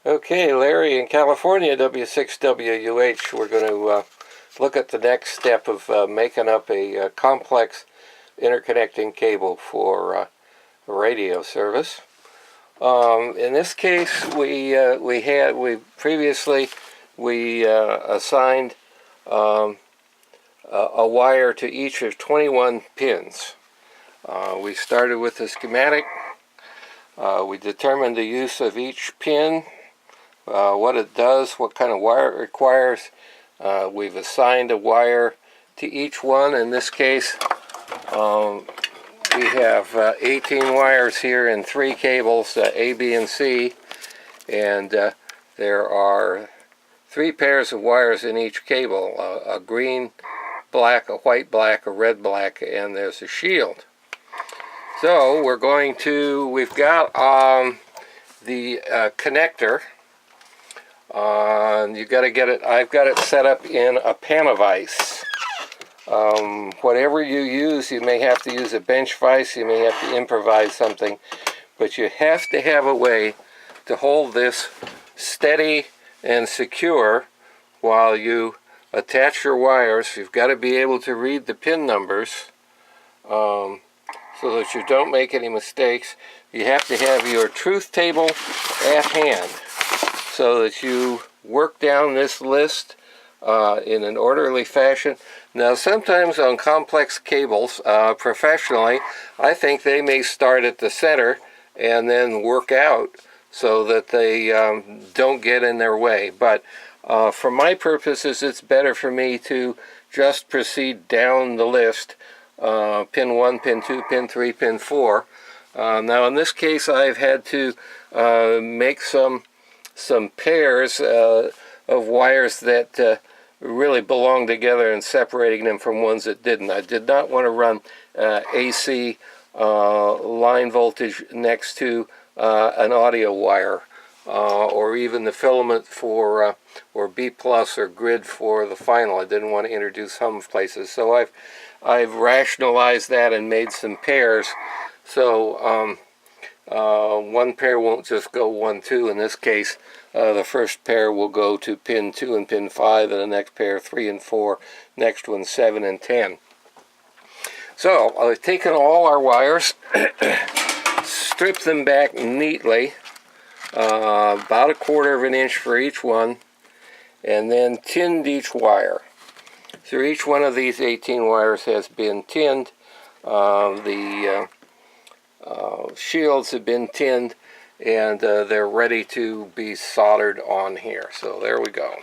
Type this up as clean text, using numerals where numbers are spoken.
Okay, Larry in California, W6WUH. We're going to look at the next step of making up a complex interconnecting cable for radio service. In this case, we previously assigned a wire to each of 21 pins. We started with the schematic. We determined the use of each pin, what it does, what kind of wire it requires. We've assigned a wire to each one. In this case, we have 18 wires here in 3 cables, A, B, and C, and there are 3 pairs of wires in each cable, a green, black, a white, black, a red, black, and there's a shield. So we've got the connector. You got to get it. I've got it set up in a pan of ice. Whatever you use, you may have to use a bench vise, you may have to improvise something, but you have to have a way to hold this steady and secure while you attach your wires. You've got to be able to read the pin numbers so that you don't make any mistakes. You have to have your truth table at hand so that you work down this list in an orderly fashion. Now, sometimes on complex cables, professionally, I think they may start at the center and then work out so that they don't get in their way. But for my purposes, it's better for me to just proceed down the list, pin 1, pin 2, pin 3, pin 4. Now, in this case, I've had to make some pairs of wires that really belong together and separating them from ones that didn't. I did not want to run AC line voltage next to an audio wire or even the filament for or B plus or grid for the final. I didn't want to introduce hum places, so I've rationalized that and made some pairs. So one pair won't just go 1, 2. In this case, the first pair will go to pin 2 and pin 5, and the next pair 3 and 4, next one 7 and 10. So I've taken all our wires, stripped them back neatly, about 1/4 of an inch for each one, and then tinned each wire. So each one of these 18 wires has been tinned. The shields have been tinned, and they're ready to be soldered on here. So there we go.